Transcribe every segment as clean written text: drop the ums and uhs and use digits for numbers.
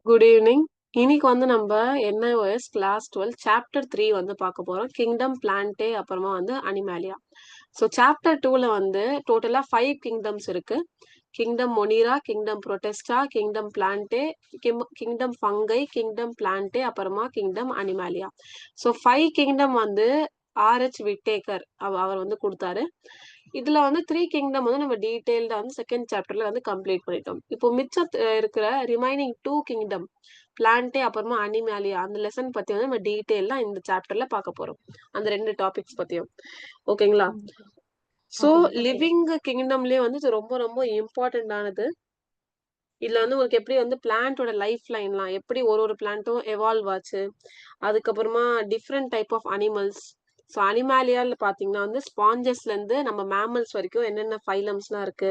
Good evening. இன்னைக்கு வந்து நம்ம என்ஐஓஎஸ் கிளாஸ் 12 சாப்டர் 3 வந்து பார்க்க போறோம். கிங்டம், பிளான்டே, அப்புறமா வந்து அனிமாலியா. ஸோ சாப்டர் 2ல வந்து டோட்டலா 5 கிங்டம்ஸ் இருக்கு. Kingdom Monera, kingdom Protista, kingdom Plantae, kingdom Fungi, kingdom Plantae, அப்புறமா கிங்டம் அனிமாலியா. ஸோ 5 கிங்டம் வந்து ஆர்ஹெச் விட்டேக்கர் அவர் வந்து கொடுத்தாரு. இதுல வந்து 3 கிங்டம் வந்து நம்ம டீடைல்டா வந்து செகண்ட் சாப்டர்ல வந்து கம்ப்ளீட் பண்ணிட்டோம். இப்போ மிச்சம் இருக்கிற ரிமைனிங் 2 கிங்டம் பிளான்டே அப்புறமா அனிமாலியா அந்த லெசன் பத்தி வந்து நம்ம டீடைல்டா இந்த சாப்டர்ல பார்க்க போறோம். அந்த 2 டாபிக்ஸ் பத்தியும். ஓகேங்களா? சோ லிவிங் கிங்டம்லயே வந்து இது ரொம்ப ரொம்ப இம்பார்ட்டன்ட் ஆனது. இதுல வந்து உங்களுக்கு எப்படி வந்து பிளான்ட்டோட லைஃப் லைன்லாம் எப்படி ஒரு பிளான்ட்டும் எவால்வ் ஆச்சு. அதுக்கப்புறமா different type of animals. So அனிமாலியால பாத்தீங்கன்னா வந்து ஸ்பாஞ்சஸ்ல இருந்து நம்ம மேமல்ஸ் வரைக்கும் என்னென்ன ஃபைலம்ஸ்லாம் இருக்கு.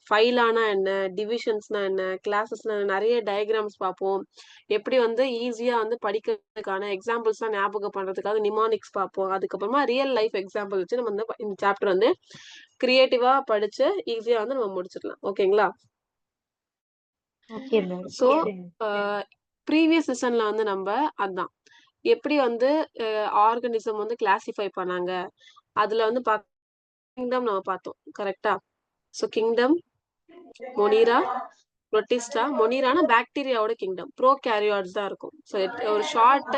ஃபைலானா என்ன, டிவிஷன்ஸ்னா என்ன, கிளாஸஸ்னா நிறைய டயக்ராம்ஸ் பார்ப்போம். எப்படி வந்து ஈஸியா வந்து படிக்கிறதுக்கான எக்ஸாம்பிள்ஸ்லாம் ஞாபகம் பண்றதுக்காக நிமானிக்ஸ் பார்ப்போம். அதுக்கப்புறமா ரியல் லைஃப் எக்ஸாம்பிள் வச்சு நம்ம வந்து இந்த சாப்டர் வந்து கிரியேட்டிவா படிச்சு ஈஸியா வந்து நம்ம முடிச்சிடலாம். ஓகேங்களா? Okay ma'am. ஸோ ப்ரீவியஸ் செஷன்ல வந்து நம்ம அதான் எப்படி வந்து ஆர்கனிசம் வந்து கிளாசிஃபை பண்ணாங்க. அதுல வந்து கிங்டம் நம்ம பார்த்தோம். கரெக்டா? So kingdom Monera, Protista. மொனீரானா பாக்டீரியாவோட கிங்டம். ப்ரோகாரியோட்ஸ் தான் இருக்கும். ஸோ ஒரு ஷார்ட்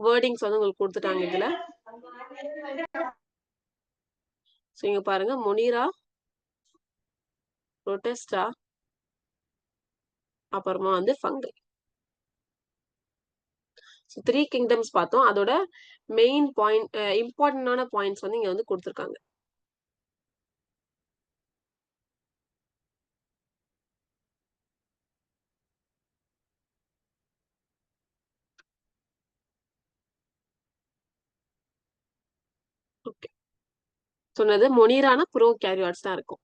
வேர்டிங்ஸ் வந்து உங்களுக்கு கொடுத்துட்டாங்க இதுல. ஸோ இங்க பாருங்க, மொனீரா, புரோட்டிஸ்டா, அப்புறமா வந்து ஃபங்கை. 3 கிங்டம்ஸ் பார்த்தோம். அதோட மெயின் பாயிண்ட் இம்பார்ட்டன்டான பாயிண்ட்ஸ் வந்து இங்க வந்து கொடுத்துருக்காங்க. ஓகே. சொன்னது மொனீரானா ப்ரோகாரியோட்ஸ் தான் இருக்கும்.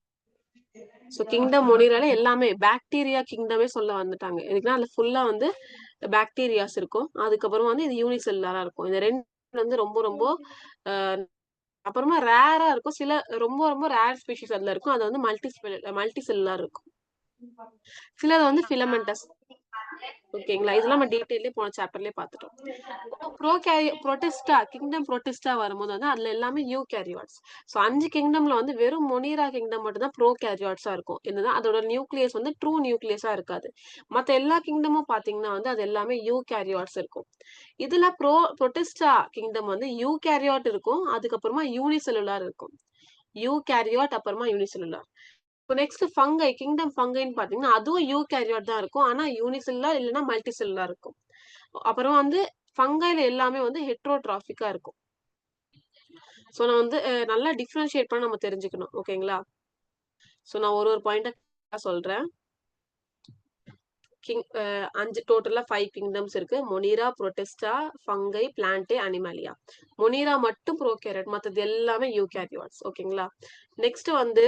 ஸோ கிங்டம் மொனீரால எல்லாமே பாக்டீரியா கிங்டமே சொல்ல வந்துட்டாங்க. எதுக்குன்னா அதுல ஃபுல்லா வந்து பாக்டீரியாஸ் இருக்கும். அதுக்கப்புறமா வந்து இது யூனிசெல்லுலரா இருக்கும். இந்த 2 வந்து ரொம்ப ரொம்ப அப்புறமா ரேரா இருக்கும். சில ரொம்ப ரொம்ப ரேர் ஸ்பீஷிஸ் அதுல இருக்கும். அது வந்து மல்டி செல்லுலார் இருக்கும். சிலது வந்து ஃபிலமெண்டஸ். ஓகேங்களா? இதெல்லாம் நம்ம டீடைல்லே போன சாப்டர்லயே பார்த்துட்டோம். கிங்டம் புரோட்டிஸ்டா வரும்போது வந்து அதுல எல்லாமே யூகேரியாட்ஸ். ஸோ 5 கிங்டம்ல வந்து வெறும் மொனீரா கிங்டம் மட்டும் தான் ப்ரோகாரியாட்ஸா இருக்கும். என்னன்னா அதோட நியூக்ளியஸ் வந்து ட்ரூ நியூக்ளியஸா இருக்காது. மத்த எல்லா கிங்டமும் பாத்தீங்கன்னா வந்து அது எல்லாமே யூகேரியாட்ஸ் இருக்கும். இதுல புரோட்டிஸ்டா கிங்டம் வந்து யூகேரியாட் இருக்கும். அதுக்கப்புறமா யூனிசெல்லுலார் இருக்கும். யூகேரியாட் அப்புறமா யூனிசெல்லுலார். இப்போ நெக்ஸ்ட் ஃபங்கை கிங்டம் ஃபங்கைன்னு பாத்தீங்கன்னா அதுவும் யூகேரியாட் தான் இருக்கும். ஆனா யூனிசெல்லுலார் இல்லைன்னா மல்டி செல்லுலார் இருக்கும். அப்புறம் வந்து ஃபங்கைல எல்லாமே வந்து ஹெட்ரோட்ராபிக்கா இருக்கும். சோ நான் வந்து நல்லா டிஃபரன்ஷியேட் பண்ண நம்ம தெரிஞ்சுக்கணும். ஓகேங்களா? சோ நான் ஒரு பாயிண்டா சொல்றேன். 5 டோட்டலா 5 கிங்டம்ஸ் இருக்கு. Monera, Protista, fungi, Plantae, Animalia. Monera மட்டும் ப்ரோகாரியோட், மத்தது எல்லாமே யூகேரியாட்ஸ். ஓகேங்களா? நெக்ஸ்ட் வந்து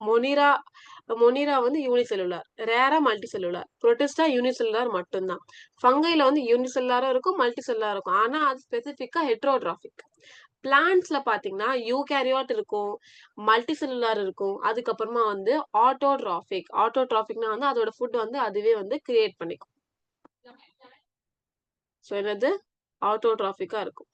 மொனீரா மொனீரா வந்து யூனிசெல்லுலார், ரேரா மல்டி செல்லுலார். புரோட்டிஸ்டா யூனிசெல்லுலார் மட்டும்தான். ஃபங்கைல வந்து யூனிசெல்லுலாரும் இருக்கும், மல்டி செல்லுலார் இருக்கும். ஆனா அது ஸ்பெசிபிக்கா ஹெட்ரோட்ராபிக். பிளான்ட்ஸ்ல பாத்தீங்கன்னா யூகேரியாட் இருக்கும், மல்டி செல்லுலார் இருக்கும். அதுக்கப்புறமா வந்து ஆட்டோட்ராபிக்னா வந்து அதோட ஃபுட் வந்து அதுவே வந்து கிரியேட் பண்ணிக்கும். சோ என்னது ஆட்டோட்ராபிக்கா இருக்கும்.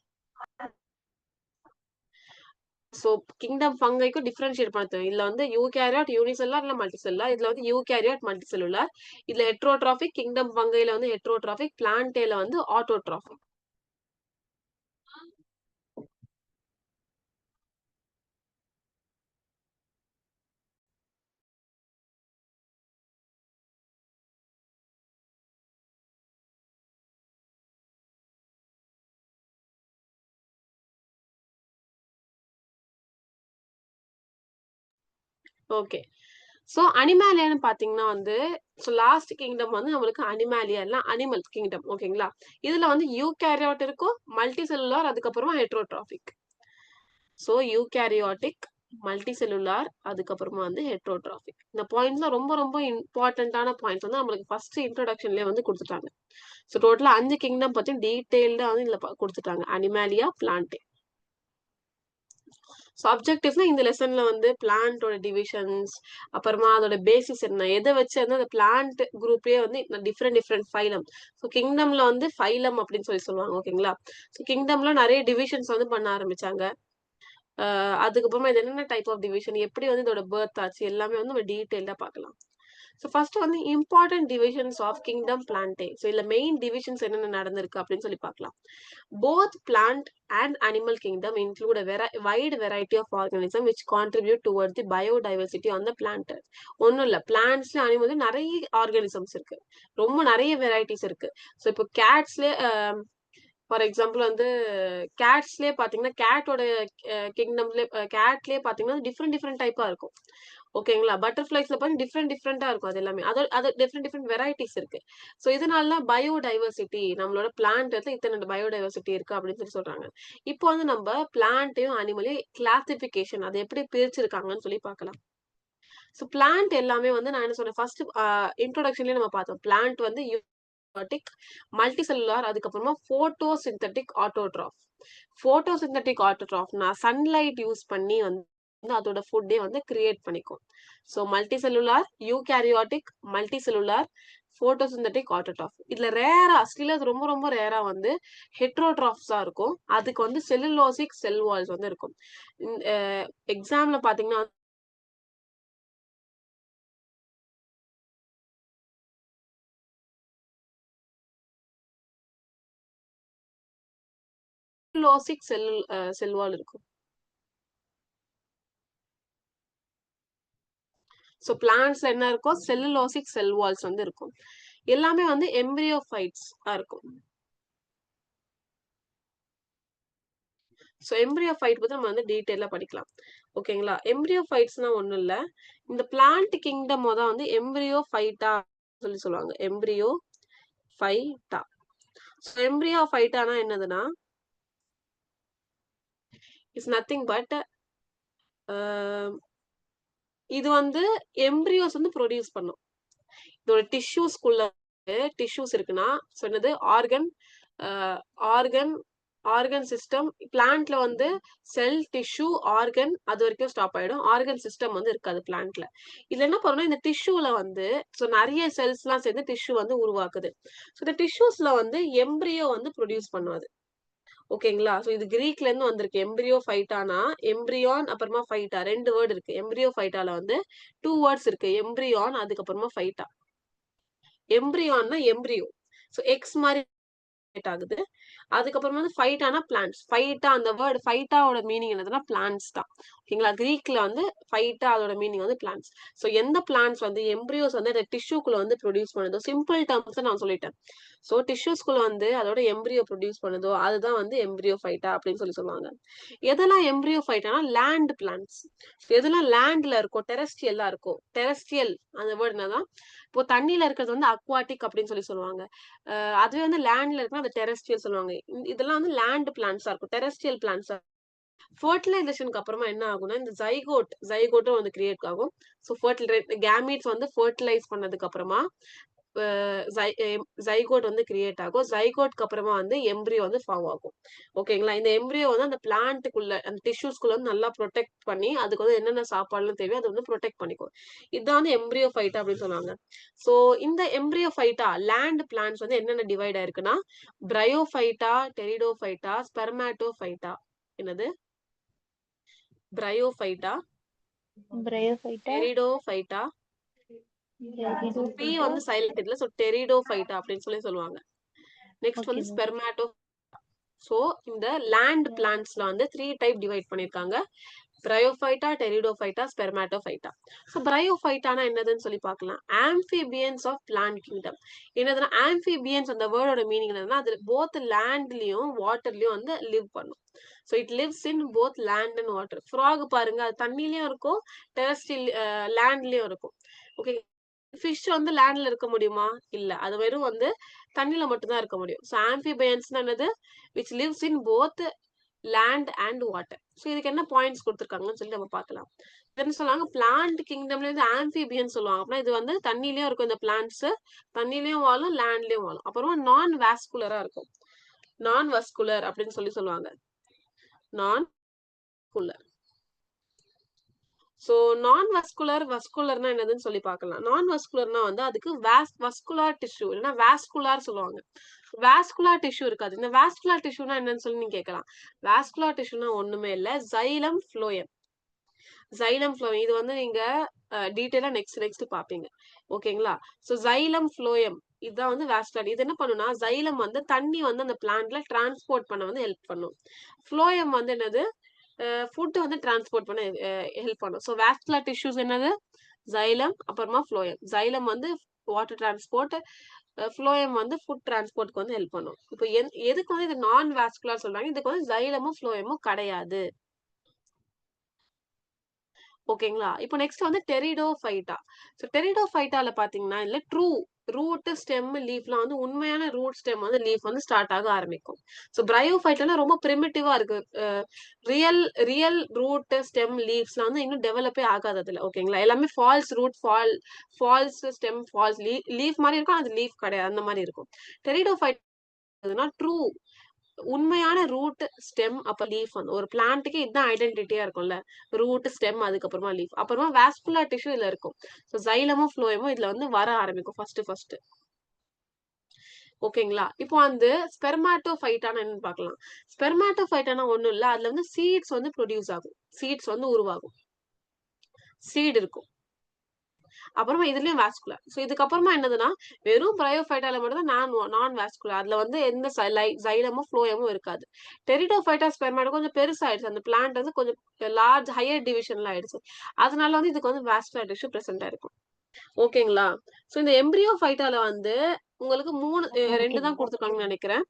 சோ கிங்டம் ஃபங்கைக்கும் டிஃபரன்ஷியேட் பண்ண தெரியும். இதுல வந்து யூகேரியாட் யூனிசெல்லுலார் இல்ல மல்டி செல்லுலார். இதுல வந்து யூகேரியாட் மல்டி செல்லுலார். இதுல ஹெட்ரோட்ராபிக். கிங்டம் ஃபங்கைல வந்து ஹெட்ரோட்ராபிக். பிளான்டேல வந்து ஆட்டோட்ராபிக். ஓகே. சோ அனிமாலியான்னு பாத்தீங்கன்னா வந்து லாஸ்ட் கிங்டம் வந்து நம்மளுக்கு அனிமாலியா இல்ல அனிமல் கிங்டம். ஓகேங்களா? இதுல வந்து யூகேரியாட் இருக்கும், மல்டி செல்லுலார், அதுக்கப்புறமா heterotrophic. So eukaryotic, multi cellular, அதுக்கப்புறமா வந்து ஹெட்ரோட்ராபிக். இந்த பாயிண்ட்ஸ்லாம் ரொம்ப ரொம்ப இம்பார்ட்டன்டான பாயிண்ட்ஸ் வந்து நம்மளுக்கு ஃபர்ஸ்ட் இன்ட்ரோடக்ஷன்லயே வந்து கொடுத்துட்டாங்க. சோ டோட்டலா 5 கிங்டம் பத்தி டீடைல்டா வந்து இதுல கொடுத்துட்டாங்க. Animalia, Plantae. ஸோ அப்ஜெக்டிவ்ஸ்னா இந்த லெசன்ல வந்து பிளான்ட்டோட டிவிஷன்ஸ், அப்புறமா அதோட பேசிஸ் என்ன, எதை வச்சு வந்து அந்த பிளான்ட் குரூப்பே வந்து டிஃப்ரெண்ட் டிஃப்ரெண்ட் ஃபைலம். ஸோ கிங்டம்ல வந்து ஃபைலம் அப்படின்னு சொல்லுவாங்க. ஓகேங்களா? ஸோ கிங்டம்ல நிறைய டிவிஷன்ஸ் வந்து பண்ண ஆரம்பிச்சாங்க. அதுக்கப்புறமா இது என்னென்ன டைப் ஆஃப் டிவிஷன், எப்படி வந்து இதோட பர்த் ஆச்சு, எல்லாமே வந்து நம்ம டீட்டெயில்டா பார்க்கலாம். ஸோ ஃபர்ஸ்ட் வந்து important divisions of kingdom plantae. So இதுல மெயின் டிவிஷன்ஸ் என்னென்ன நடந்திருக்கு அப்படின்னு சொல்லி பார்க்கலாம். Both plant and animal kingdom include wide variety of organism which contribute towards the biodiversity on the planet. ஒன்றும் இல்லை, பிளான்ட்ஸ்ல அனிமல் நிறைய ஆர்கானிசம்ஸ் இருக்கு, ரொம்ப நிறைய வெரைட்டிஸ் இருக்கு. ஸோ இப்போ கேட்ஸ்ல ஃபார் எக்ஸாம்பிள் வந்து கேட்ஸ்லயே பாத்தீங்கன்னா கேட்டோட கிங்டம்ல கேட்லயே பாத்தீங்கன்னா டிஃப்ரெண்ட் டிஃப்ரெண்ட் டைப்பா இருக்கும். ஓகேங்களா? பட்டர்ஃபிளைஸ்ல பாத்தீங்கன்னா டிஃப்ரெண்ட் டிஃப்ரெண்டா இருக்கும். அது எல்லாமே அது டிஃப்ரெண்ட் டிஃப்ரெண்ட் வெரைட்டிஸ் இருக்கு. ஸோ இதனால பயோடைவர்சிட்டி, நம்மளோட பிளான்ட் இத்தனை பயோடைவர்சிட்டி இருக்கு அப்படின்னு சொல்றாங்க. இப்போ வந்து நம்ம பிளான்ட்டையும் அனிமலையும் கிளாசிபிகேஷன், அதை எப்படி பிரிச்சிருக்காங்கன்னு சொல்லி பார்க்கலாம். ஸோ பிளான்ட் எல்லாமே வந்து நான் என்ன சொன்னேன் ஃபர்ஸ்ட் இன்ட்ரோடக்ஷன்லயே நம்ம பார்த்தோம். பிளான்ட் வந்து மல்டிசெல்லுலார், அதுக்கப்புறமா போட்டோசிந்தட்டிக் ஆட்டோட்ராஃப். போட்டோசிந்தட்டிக் ஆட்டோட்ராஃப்னா சன்லைட் யூஸ் பண்ணி வந்து அதோட ஃபுட்டே வந்து கிரியேட் பண்ணிக்கும். So multicellular, eukaryotic, multicellular, photosynthetic autotroph. இதுல ரேரா ஸ்டில் அது ரொம்ப ரொம்ப ரேரா வந்து ஹெட்ரோட்ராஃப்ஸா இருக்கும். அதுக்கு வந்து செல்லுலோசிக் செல் வால்ஸ் வந்து இருக்கும். எக்ஸாம்ல பாத்தீங்கன்னா செல்லுலோசிக் செல் வால் இருக்கும். ஸோ பிளான்ட்ஸ்ல என்ன இருக்கும், செல்லுலோசிக் செல் வால்ஸ் வந்து இருக்கும். எல்லாமே வந்து எம்பிரியோஃபைட்ஸ் இருக்கும். ஸோ எம்பிரியோஃபைட் பத்தி நம்ம வந்து டீட்டெயிலா படிக்கலாம். ஓகேங்களா? எம்பிரியோஃபைட்ஸ்னா ஒண்ணும் இல்ல, இந்த பிளான்ட் கிங்டம் தான் வந்து எம்பிரியோஃபைட்டா சொல்லுவாங்க. எம்பிரியோஃபைட்டா. ஸோ எம்பிரியோஃபைட்டானா என்னதுன்னா, இட்ஸ் நத்திங் பட் இது வந்து எம்பிரியோஸ் வந்து ப்ரொடியூஸ் பண்ணும். இதோட டிஷ்யூஸ் இருக்குன்னா சொன்னது ஆர்கன் ஆர்கன் ஆர்கன் சிஸ்டம். பிளான்ட்ல வந்து செல், டிஷ்யூ, ஆர்கன் அது வரைக்கும் ஸ்டாப் ஆயிடும். ஆர்கன் சிஸ்டம் வந்து இருக்காது பிளான்ட்ல. இதுல என்ன பண்ணணும், இந்த டிஷ்யூல வந்து நிறைய செல்ஸ் எல்லாம் சேர்ந்து டிஷ்யூ வந்து உருவாக்குது. ஸோ இந்த டிஷ்யூஸ்ல வந்து எம்பிரியோ வந்து ப்ரொடியூஸ் பண்ணுவாது. ஓகேங்களா? ஸோ இது கிரீக்ல இருந்து வந்திருக்கு. எம்பிரியோ ஃபைட்டானா, எம்பிரியான் அப்புறமா ஃபைட்டா, 2 வேர்டு இருக்கு. எம்பிரியோ ஃபைட்டால வந்து 2 வேர்ட்ஸ் இருக்கு. எம்பிரியான், அதுக்கப்புறமா ஃபைட்டா. எம்பிரியான்னா எம்பிரியோ. ஸோ எக்ஸ் மாதிரி ஆகுது. அதுக்கப்புறமா வந்து ஃபைட்டானா பிளான்ட்ஸ். ஃபைட்டா, அந்த வேர்டு ஃபைட்டாவோட மீனிங் என்னதுன்னா பிளான்ட்ஸ் தான். ஓகேங்களா? கிரீக்ல வந்து ஃபைட்டா அதோட மீனிங் வந்து பிளான்ட்ஸ். ஸோ எந்த பிளான்ட்ஸ் வந்து எம்பிரியோஸ் வந்து அந்த டிஷ்யூக்குள்ள வந்து ப்ரொடியூஸ் பண்ணுதோ, சிம்பிள் டேர்ம்ஸ் நான் சொல்லிட்டேன். ஸோ டிஷ்யூஸ்குள்ள வந்து அதோட எம்பிரியோ ப்ரொடியூஸ் பண்ணுதோ அதுதான் வந்து எம்பிரியோ ஃபைட்டா அப்படின்னு சொல்லுவாங்க. எதெல்லாம் எம்பிரியோ ஃபைட்டானா லேண்ட் பிளான்ட்ஸ். எதெல்லாம் லேண்ட்ல இருக்கும், டெரஸ்ட்ரியலா இருக்கும். டெரஸ்ட்ரியல் அந்த வேர்டு என்னதான், இப்போ தண்ணியில இருக்கிறது வந்து அக்வாட்டிக் அப்படின்னு சொல்லுவாங்க. அதுவே வந்து லேண்ட்ல இருக்குன்னா அது டெரஸ்ட்ரியல் சொல்லுவாங்க. இதெல்லாம் வந்து லேண்ட் பிளான்ட்ஸா இருக்கும். டெரஸ்ட்ரியல் பிளான்ட்ஸா. ஃபெர்டிலைசேஷனுக்கு அப்புறமா என்ன ஆகும்னா, இந்த ஜைகோட்டும் வந்து கிரியேட் ஆகும். ஸோ கேமீட்ஸ் வந்து ஃபெர்டிலைஸ் பண்ணதுக்கு அப்புறமா ஜைகோட் வந்து கிரியேட் ஆகும். ஜைகோட்க்கு அப்புறமா வந்து எம்பிரியோ வந்து ஃபார்ம் ஆகும். ஓகேங்களா? இந்த எம்பிரியோ வந்து அந்த பிளான்ட்டுக்குள்ள, அந்த டிஷ்யூஸ்குள்ள வந்து நல்லா ப்ரொடெக்ட் பண்ணி அதுக்கு வந்து என்னென்ன சாப்பாடுலாம் தேவையோ அதை வந்து ப்ரொடெக்ட் பண்ணிக்கும். இதுதான் வந்து எம்பிரியோ ஃபைட்டா அப்படின்னு சொன்னாங்க. ஸோ இந்த எம்பிரியோ ஃபைட்டா லேண்ட் பிளான்ட்ஸ் வந்து என்னென்ன டிவைட் ஆயிருக்குன்னா, பிரையோஃபைட்டா, டெரிடோஃபைட்டா, ஸ்பெர்மாட்டோஃபைட்டா. என்னது? Bryophyta, Pteridophyta. பி வந்து சைலண்ட் இல்ல. ஸோ டெரிடோஃபைட்டா அப்படின்னு சொல்லுவாங்க. நெக்ஸ்ட் வந்து ஸ்பெர்மாட்டோ. சோ இந்த லேண்ட் பிளான்ட்ஸ்ல வந்து 3 டைப் டிவைட் பண்ணிருக்காங்க. பிரையோஃபைட்டா, டெரிடோஃபைட்டா, ஸ்பெர்மாட்டோஃபைட்டா. சோ பிரையோஃபைட்டானா என்னதுன்னு சொல்லி பார்க்கலாம். Amphibians of plant kingdom. என்னதுன்னா ஆம்பிபியன்ஸ், அந்த வேர்டோட மீனிங் என்னன்னா, அது போத் லேண்ட்லயும் வாட்டர்லயும் வந்து லிவ் பண்ணும். So it lives in both land and water. Frock பாருங்க, அது தண்ணிலயும் இருக்கும், டெரஸ்ட்ரியல் லேண்ட்லயும் இருக்கும். ஓகே. ஃபிஷ் வந்து லேண்ட்ல இருக்க முடியுமா? இல்ல. அது வெறும் வந்து தண்ணில மட்டும் தான் இருக்க முடியும். சோ ஆம்பிபியன்ஸ்னா என்னது? which lives in both land and water. So இதுக்கு என்ன பாயிண்ட்ஸ் குடுத்திருக்காங்கன்னு சொல்லி நம்ம பார்க்கலாம். என்ன சொன்னாங்க, பிளான்ட் கிங்டம்ல இருந்து ஆம்பிபியன் சொல்லுவாங்க. அப்படின்னா இது வந்து தண்ணிலயும் இருக்கும், இந்த பிளான்ட்ஸ் தண்ணிலயும் வாழும், லேண்ட்லயும் வாழும். அப்புறமா நான் வாஸ்குலரா இருக்கும். நான் வஸ்குலர் அப்படின்னு சொல்லுவாங்க. நான் குலர். சோ நான் வஸ்குலர்னா என்னதுன்னு சொல்லி பார்க்கலாம். நான் வஸ்குலர்னா வந்து அதுக்கு வஸ்குலார் டிஷ்யூ இல்லைன்னா வாஸ்குலார் சொல்லுவாங்க. வாஸ்குலார் டிஷ்யூ இருக்காது. இந்த வாஸ்குலார் டிஷ்யூனா என்னன்னு சொல்லி நீங்க கேட்கலாம். வாஸ்குலார் டிஷ்யூனா ஒண்ணுமே இல்ல. Xylem phloem. சைலம் ஃப்ளோயம் இது வந்து நீங்க டீடைலா நெக்ஸ்ட் பாப்பீங்க. ஓகேங்களா? சோ சைலம் ஃப்ளோயம் இதுதான் வந்து வாஸ்குலர். இது என்ன பண்ணும்னா சைலம் வந்து தண்ணி வந்து அந்த பிளான்ட்ல டிரான்ஸ்போர்ட் பண்ண வந்து ஹெல்ப் பண்ணும். ஃப்ளோயம் வந்து என்னது? ஃபுட் வந்து டிரான்ஸ்போர்ட் பண்ண ஹெல்ப் பண்ணும். சோ வாஸ்குலர் டிஷ்யூஸ் என்னது? சைலம் அப்புறமா ஃப்ளோயம். சைலம் வந்து வாட்டர் டிரான்ஸ்போர்ட், ஃப்ளோயம் வந்து ஃபுட் டிரான்ஸ்போர்ட்க்கு வந்து ஹெல்ப் பண்ணும். இப்போ எதுக்கு வந்து இது நான் வாஸ்குலர் சொல்றாங்க? இதுக்கு வந்து சைலமும் ஃப்ளோயமும் கிடையாது. ஓகேங்களா? இப்போ நெக்ஸ்ட் வந்து டெரிடோஃபைட்டா. சோ டெரிடோஃபைட்டால பாத்தீங்கன்னா, இல்ல ரூட், ஸ்டெம், லீஃப்லாம் வந்து உண்மையான ரூட் ஸ்டெம் வந்து லீஃப் வந்து ஸ்டார்ட் ஆக ஆரம்பிக்கும். சோ பிரையோஃபைட்டாலாம் ரொம்ப பிரிமிட்டிவா இருக்கு. ரியல் ரியல் ரூட், ஸ்டெம், லீவ்ஸ்லாம் வந்து இன்னும் டெவலப்பே ஆகாது அதுல. ஓகேங்களா? எல்லாமே false root, false stem, false leaf மாரி இருக்கும். அது லீஃப் கிடையாது. அந்த மாரி இருக்கும். டெரிடோஃபைட் ட்ரூ உண்மையான ரூட், ஸ்டெம் அப்ப லீஃப் வந்து ஒரு பிளான்ட்க்கு இதுதான் ஐடென்டிட்டியா இருக்கும்ல. ரூட், ஸ்டெம் அதுக்கப்புறமா லீஃப். அப்புறமா வாஸ்குலர் டிஷ்யூ இதுல இருக்கும். சோ சைலமும், ஃப்ளோயமும் இதுல வந்து வர ஆரம்பிக்கும் ஃபர்ஸ்ட். ஓகேங்களா? இப்போ அந்த ஸ்பெர்மாட்டோஃபைட்டானா என்னன்னு பார்க்கலாம். ஸ்பெர்மாட்டோஃபைட்டானா ஒண்ணும் இல்ல. அதுல வந்து சீட்ஸ் வந்து ப்ரொடியூஸ் ஆகும். சீட்ஸ் வந்து உருவாகும். சீட் இருக்கும். அப்புறமா இதுலயும் வாஸ்குலர். சோ இதுக்கப்புறமா என்னதுன்னா, வெறும் பிரையோஃபைட்டால மட்டும் தான் நான் வாஸ்குலர். அதுல வந்து எந்த சைலமும், ஃப்ளோயமும் இருக்காது. டெரிடோஃபைட்டா, ஸ்பெர்மாட்டோ கொஞ்சம் பெருசாயிடுச்சு. அந்த பிளான்ட் வந்து கொஞ்சம் ஹையர் டிவிஷன்ல ஆயிடுச்சு. அதனால வந்து இதுக்கு வந்து வாஸ்குலர் டிஷ்யூ பிரசன்ட் ஆயிருக்கும். ஓகேங்களா? சோ இந்த எம்பரியோஃபைட்டால வந்து உங்களுக்கு 2 தான் குடுத்துருக்காங்கன்னு நெனைக்கிறேன்.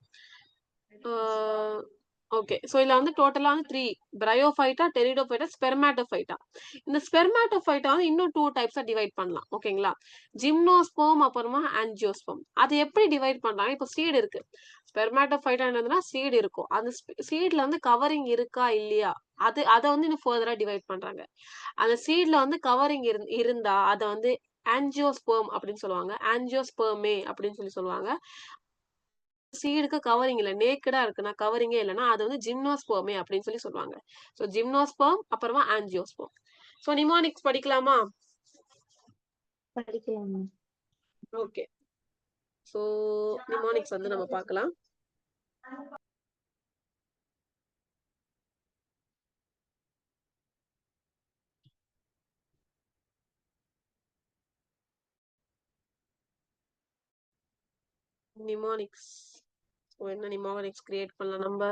ஆ ஓகே. சோ இதுல வந்து டோட்டலா வந்து 3 பிரையோஃபைட்டா, டெரிடோஃபைட்டா, ஸ்பெர்மாட்டோஃபைட்டா. இந்த ஸ்பெர்மாட்டோஃபைட்டா வந்து இன்னும் 2 டைப்ஸா டிவைட் பண்ணலாம். ஓகேங்களா? ஜிம்னோஸ்பெர்ம் அப்புறமா ஆஞ்சியோஸ்பெர்ம். அது எப்படி டிவைட் பண்றாங்க? இப்போ சீட் இருக்கு. ஸ்பெர்மாட்டோஃபைட்டா என்னதுன்னா சீட் இருக்கும். அந்த சீட்ல வந்து கவரிங் இருக்கா? இல்லையா? அத வந்து இன்னும் ஃபர்தரா டிவைட் பண்றாங்க. அந்த சீட்ல வந்து கவரிங் இருந்தா அத வந்து ஆஞ்சியோஸ்பெர்ம் அப்படின்னு சொல்லுவாங்க. ஆஞ்சியோஸ்பெர்மே அப்படின்னு சொல்லுவாங்க. சீடுக்கு கவரிங் இல்ல. நேக்கடா இருக்குன்னா, கவரிங்கே இல்லன்னா, அது வந்து ஜிம்னோஸ்பெர்மே அப்படின்னு சொல்லுவாங்க. சோ ஜிம்னோஸ்பெர்ம் அப்புறமா ஆஞ்சியோஸ்பெர்ம். சோ நிமோனிக்ஸ் படிக்கலாமா? படிக்கலாம். ஓகே. சோ நிமோனிக்ஸ் வந்து நம்ம பார்க்கலாம். நிமோனிக்ஸ். சோ என்ன நிமோனிக்ஸ் கிரியேட் பண்ணலாம் நம்ம?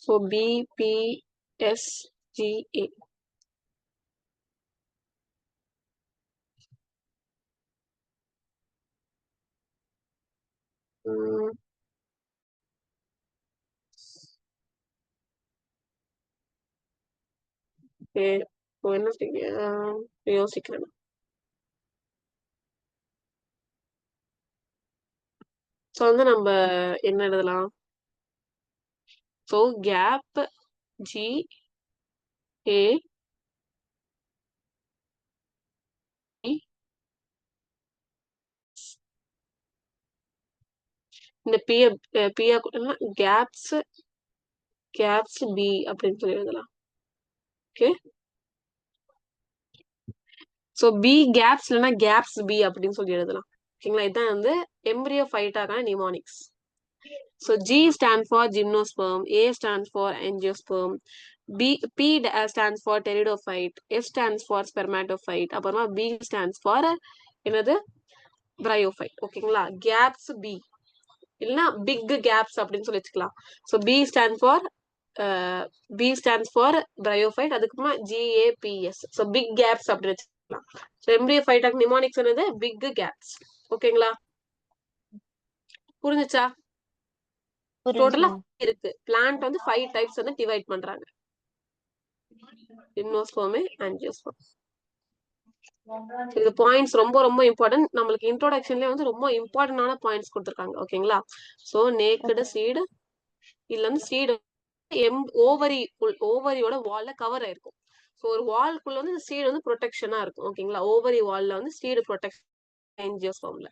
So BPSGA. ம். ஓகே. இப்போ என்ன யோசிக்கிறேன். சோ வந்து நம்ம என்ன எழுதலாம்? சோ கேப் GA இந்த பிய கேப்ஸ் பி அப்படின்னு சொல்லி எழுதலாம். ஓகே. சோ பி கேப்ஸ் இல்லைன்னா கேப்ஸ் பி அப்படின்னு சொல்லி எழுதலாம். ஓகேங்களா? இதுதான் வந்து எம்பரியோஃபைட்டாக்கான mnemonics. So G stands for gymnosperm, A stands for angiosperm, P stands for pteridophyte, S stands for spermatophyte, அப்புறமா B stands for என்னது? Bryophyte. ஓகேங்களா? கேப்ஸ் B இல்லைன்னா பிக் கேப்ஸ் அப்படின்னு சொல்லி வச்சுக்கலாம். So B stands for bryophyte, அதுக்கப்புறமா GAPS. So big caps அப்படின்னு வச்சுக்கலாம். ஸோ எம்பரியோஃபைட்டாக் நிமோனிக்ஸ் என்னது? Big caps. ஓகேங்களா? புரிஞ்சுச்சா? டோட்டலா இருக்கு. பிளான்ட் வந்து 5 டைப்ஸ் வந்து டிவைட் பண்றாங்க. Gymnosperm, angiosperm. இது பாயிண்ட்ஸ் ரொம்ப ரொம்ப இம்பார்ட்டன்ட். நம்மளுக்கு இன்ட்ரோடக்ஷன்லயே வந்து ரொம்ப இம்பார்ட்டன்டான பாயிண்ட்ஸ் கொடுத்துருக்காங்க. ஓகேங்களா? சோ நேக்கடு சீடு இல்ல வந்து சீடு ஓவரியோட வால்ல கவர் ஆயிருக்கும். சோ ஒரு வால்க்குள்ள வந்து இந்த சீடு வந்து ப்ரொடெக்ஷனா இருக்கும். ஓகேங்களா? ஓவரி வால்ல வந்து சீடு ப்ரொடெக்ஷன். ஆஞ்சியோஸ்பெர்ம்ல.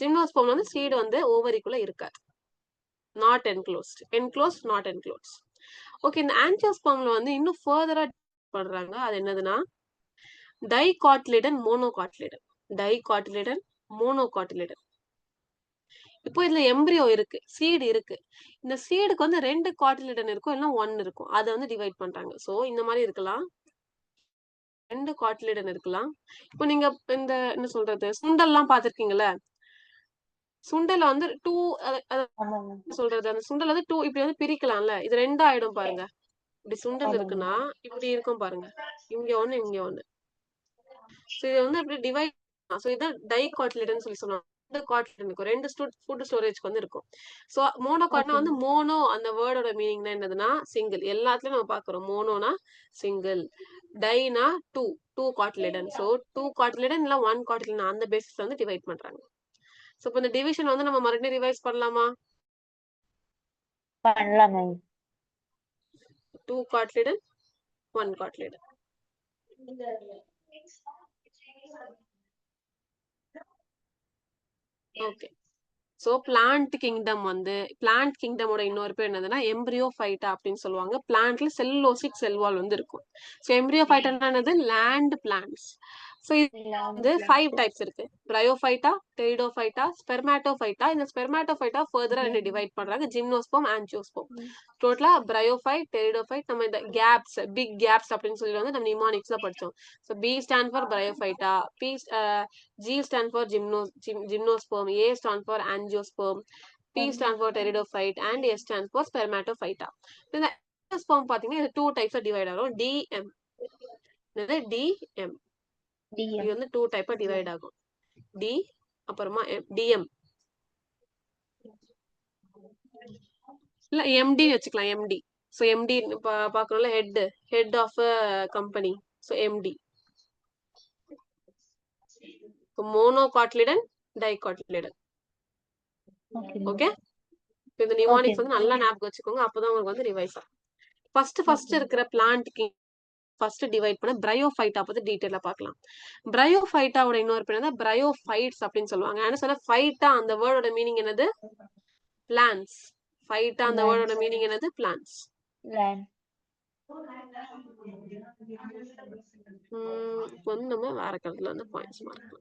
ஜிம்னோஸ்பெர்ம்ல வந்து சீடு வந்து ஓவரிக்குள்ள இருக்காது. Not enclosed not enclosed. Okay. இந்த ஆஞ்சியோஸ்பெர்ம்ல வந்து இன்னும் ஃபர்தரா பண்றாங்க. அது என்னதுன்னா டைகாட்டிலிடன், மோனோகாட்டிலிடன். டைகாட்டிலிடன், மோனோகாட்டிலிடன். இப்போ இதுல எம்பிரியோ இருக்கு, சீடு இருக்கு. இந்த சீடுக்கு வந்து 2 காட்டிலிடன் இருக்கும், இல்லைன்னா 1 இருக்கும். அதை வந்து டிவைட் பண்றாங்க. சோ இந்த மாதிரி இருக்கலாம், 2 காட்டிலிடன் இருக்கலாம். இப்போ நீங்க இந்த என்ன சொல்றது, சுண்டல்லாம் பாத்திருக்கீங்கல்ல, சுண்டல வந்து 2 சொல்றது, அந்த சுண்டல் வந்து 2 இப்படி வந்து பிரிக்கலாம்ல, இது 2 ஆயிடும் பாருங்க. இப்படி சுண்டல் இருக்குன்னா இப்படி இருக்கும் பாருங்க, இங்க ஒண்ணு இங்க ஒண்ணு. சோ இது வந்து அப்படி டிவைட், சோ இதான் டைகாட்டிலிடன் சொல்லி சொல்லுவாங்க. 2 காட்டிலிடன் இருக்கும், 2 ஃபுட் ஸ்டோரேஜ்க்கு வந்து இருக்கும். சோ மோனோகாட்னா வந்து மோனோ, அந்த வேர்டோட மீனிங் என்னதுன்னா சிங்கிள். எல்லாத்துலயும் நம்ம பாக்குறோம், மோனோனா சிங்கிள், டைனா 2 காட்டிலிடன். சோ 2 காட்டிலிடன் இல்ல 1 காட்டிலிடன், அந்த பேசிஸ்ல வந்து டிவைட் பண்றாங்க. சோ இப்போ இந்த டிவிஷன் வந்து நம்ம மறுபடியும் ரிவைஸ் பண்ணலாமா? பண்ணலாம். 2 cotyledon, 1 cotyledon. Okay. So plant kingdom வந்து, பிளான்ட் கிங்டமோட இன்னொரு பேர் என்னதுன்னா எம்பிரியோஃபைட்டா அப்படின்னு சொல்லுவாங்க. பிளான்ட்ல செல்லுலோசிக் செல் வால் வந்து இருக்கும். சோ எம்பிரியோஃபைட்டானா என்னது, லேண்ட் பிளான்ட்ஸ். சோ இது வந்து 5 டைப்ஸ் இருக்கு. Bryophyta, Pteridophyta, Spermatophyta. இந்த ஸ்பெர்மாட்டோஃபைட்டா ஃபர்தரா 2 டிவைட் பண்றாங்க, ஜிம்னோஸ்போம், ஆஞ்சியோஸ்போம். டோட்டலா பிரையோஃபைட், டெரிடோஃபைட். நம்ம இந்த கேப்ஸ், பிக் கேப்ஸ் அப்படின்னு சொல்லி வந்து நம்ம நிமானிக்ஸ்ல படிச்சோம். So B stand for bryophyta, G stand for gymnosperm, A stand for angiosperm, P stand for pteridophyte, and S stand for spermatophyta. இந்த angiosperm பாத்தீங்கன்னா இது 2 types டிவைட் ஆகும். DM, DM. இது வந்து 2 டைப்பா டிவைட் ஆகும். D அப்புறமா DM இல்ல MD வச்சுக்கலாம், MD. சோ MD பாக்குறோம்ல, head of company. So MD. Monocotyledon, dicotyledon. Okay. இந்த நிமானிக்ஸ் வந்து நல்லா ஞாபகம் வச்சுக்கோங்க, அப்பதான் உங்களுக்கு வந்து ரிவைஸ் ஆகும். ஃபர்ஸ்ட் இருக்கிற பிளான்ட் ஃபர்ஸ்ட் டிவைட் பண்ண பிரையோஃபைட்டா பத்தி டீடைலா பார்க்கலாம். பிரையோஃபைட்டாவோட இன்னொரு பேர் என்ன, பிரையோஃபைட்ஸ் அப்படின்னு சொல்லுவாங்க. என்ன சொன்னா, ஃபைட்டா அந்த வேர்டோட மீனிங் என்னது, பிளான்ட்ஸ். ஃபைட்டா அந்த வேர்டோட மீனிங் என்னது, பிளான்ட்ஸ். வந்து நம்ம வேற கலர்ல வந்து பாயிண்ட்ஸ் மார்க்.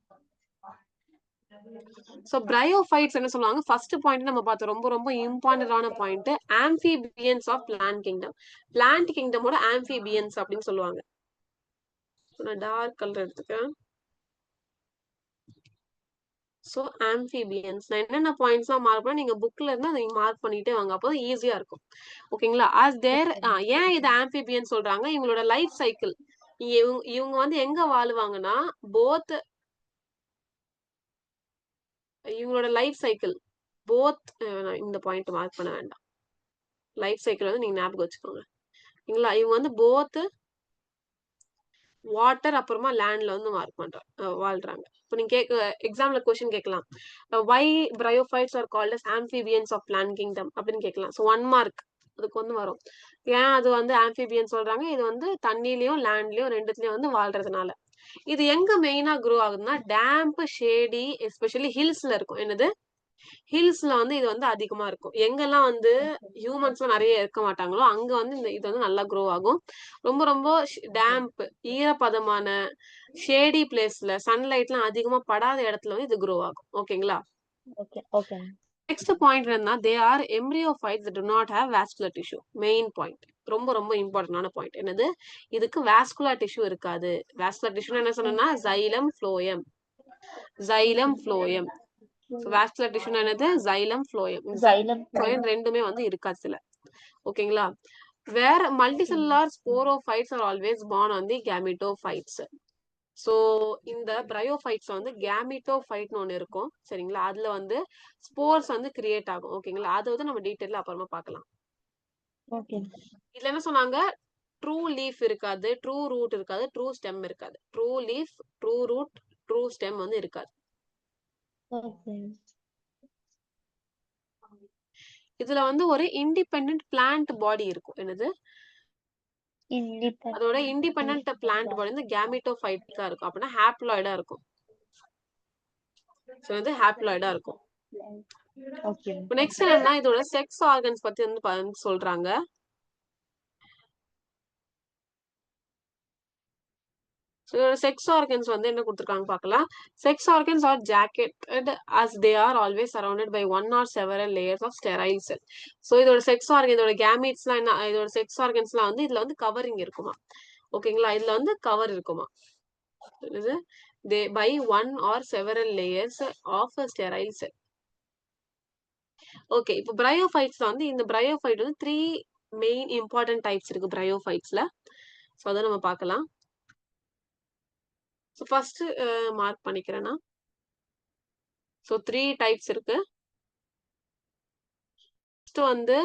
சோ பிரையோஃபைட்ஸ் என்ன சொல்லுவாங்க, ஃபர்ஸ்ட் பாயிண்ட் நம்ம பார்த்தோம், ரொம்ப ரொம்ப இம்பார்ட்டன்டான point, amphibians of plant kingdom. Plant கிங்டமோட ஆம்பிபியன்ஸ் அப்படின்னு சொல்லுவாங்க. நான் டார்க் கலர் எடுத்துக்கேன். சோ ஆம்பிபியன்ஸ் நான் என்னென்ன பாயிண்ட்ஸ்லாம் மார்க் பண்ண, நீங்க புக்ல இருந்து அதை மார்க் பண்ணிட்டே வாங்க, அப்போ ஈஸியா இருக்கும். ஓகேங்களா? as their ஏன் இது ஆம்பிபியன் சொல்றாங்க, இவங்களோட லைஃப் சைக்கிள், இவங்க வந்து எங்க வாழுவாங்கன்னா, போத் இவங்களோட லைஃப் சைக்கிள் போத், இந்த பாயிண்ட் மார்க் பண்ண வேண்டாம். லைஃப் சைக்கிள் வந்து நீங்க ஞாபகம் வச்சுக்கோங்க. சரிங்களா? இவங்க வந்து போத் வாட்டர் அப்புறமா லேண்ட்ல வந்து வாழ்றாங்க. இப்போ நீங்க எக்ஸாம்ல கொஸ்டின் கேட்கலாம், why bryophytes are called as amphibians of plant kingdom அப்படின்னு கேட்கலாம். ஸோ 1 மார்க் அதுக்கு வந்து வரும். ஏன் அது வந்து ஆம்பிபியன் சொல்றாங்க, இது வந்து தண்ணிலையும் லேண்ட்லயும் ரெண்டுத்துலயும் வந்து வாழ்றதுனால. இது எங்க மெயினா க்ரோ ஆகுதுன்னா, டேம்ப், ஷேடி, எஸ்பெஷலி ஹில்ஸ்ல இருக்கும். என்னது, ஹில்ஸ்ல வந்து இது வந்து அதிகமா இருக்கும். எங்கெல்லாம் வந்து ஹியூமன்ஸ் நிறைய இருக்க மாட்டாங்களோ அங்க வந்து இது வந்து நல்லா க்ரோ ஆகும். ரொம்ப ரொம்ப டேம்ப், ஈரப்பதமான ஷேடி பிளேஸ்ல, சன்லைட்லாம் அதிகமா படாத இடத்துல வந்து இது க்ரோ ஆகும். ஓகேங்களா? நெக்ஸ்ட் பாயிண்ட் என்னன்னா, they are embryophytes that do not have vascular tissue. Main point, ரொம்ப ரொம்ப இம்பார்ட்டன்டான பாயிண்ட். என்னது, இதுக்கு வாஸ்குலர் டிஷ்யூ இருக்காது. வாஸ்குலர் டிஷ்யூ என்ன சொன்னா, xylem phloem. xylem phloem. So vascular tissue என்னது, xylem phloem. phloem ரெண்டுமே வந்து இருக்காது சில. ஓகேங்களா? வேற multicellular sporophytes are always born on the gametophytes. So இந்த பிரையோஃபைட்ஸ் வந்து கேமிட்டோஃபைட்னு ஒண்ணு இருக்கும். சரிங்களா? அதுல வந்து ஸ்போர்ஸ் வந்து கிரியேட் ஆகும். ஓகேங்களா? அதை வந்து நம்ம டீடைலா அப்புறமா பார்க்கலாம். இதுல என்ன சொன்னாங்க, ட்ரூ லீஃப் இருக்காது, ட்ரூ ரூட் இருக்காது, ட்ரூ ஸ்டெம் இருக்காது. True leaf, true root, true stem வந்து இருக்காது. இதுல வந்து ஒரு இண்டிபெண்டன்ட் பிளான்ட் பாடி இருக்கும். என்னது, அதோட இண்டிபெண்டன்ட் பிளான்ட் பாடி வந்து கேமிட்டோஃபைட்டா இருக்கும். அப்படின்னா ஹாப்ளாய்டா இருக்கும். சோ வந்து ஹாப்ளாய்டா இருக்கும். நெக்ஸ்ட் என்னன்னா, இதோட செக்ஸ் ஆர்கன்ஸ் பத்தி வந்து சொல்றாங்க. ஸோ இதோட செக்ஸ் ஆர்கன்ஸ் வந்து என்ன கொடுத்துருக்காங்க பார்க்கலாம். Sex organs are jacketed as they are always surrounded by one or several layers of sterile cell. So இதோட செக்ஸ் ஆர்கன், இதோட கேமீட்ஸ்லாம் என்ன, இதோட செக்ஸ் ஆர்கன்ஸ்லாம் வந்து இதுல வந்து கவரிங் இருக்குமா, ஓகேங்களா, இதுல வந்து கவர் இருக்குமா, இது they by one or several layers of sterile cell. Okay, இப்போ பிரையோஃபைட்ஸ்ல வந்து இந்த பிரையோஃபைட் வந்து 3 மெயின் இம்பார்ட்டன்ட் டைப்ஸ் இருக்கு பிரையோஃபைட்ஸ்ல. ஸோ அதை நம்ம பார்க்கலாம். ஸோ ஃபர்ஸ்ட் மார்க் பண்ணிக்கிறேன்னா, ஸோ 3 டைப்ஸ் இருக்கு. ஃபர்ஸ்ட் வந்து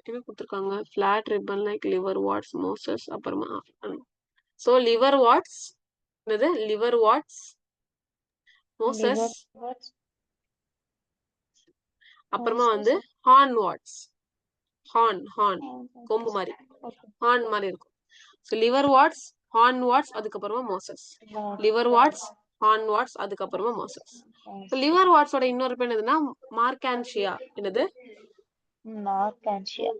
என்ன கொடுத்துருக்காங்க, flat ribbon like liverworts, mosses, அப்புறமா ஸோ லிவர் வாட்ஸ், என்னது லிவர் வாட்ஸ், மோசஸ், அப்புறமா வந்து ஹார்ன் வாட்ஸ், ஹார்ன் கொம்பு மாதிரி, ஹார்ன் மாதிரி இருக்கும். So liverworts, hornworts, அதுக்கப்புறமா mosses. Liverworts, hornworts, அதுக்கப்புறமா மோசஸ். லிவர் வாட்ஸோட இன்னொரு பேர் என்னதுன்னா மார்கான்ஷியா. என்னது, மார்கான்ஷியா.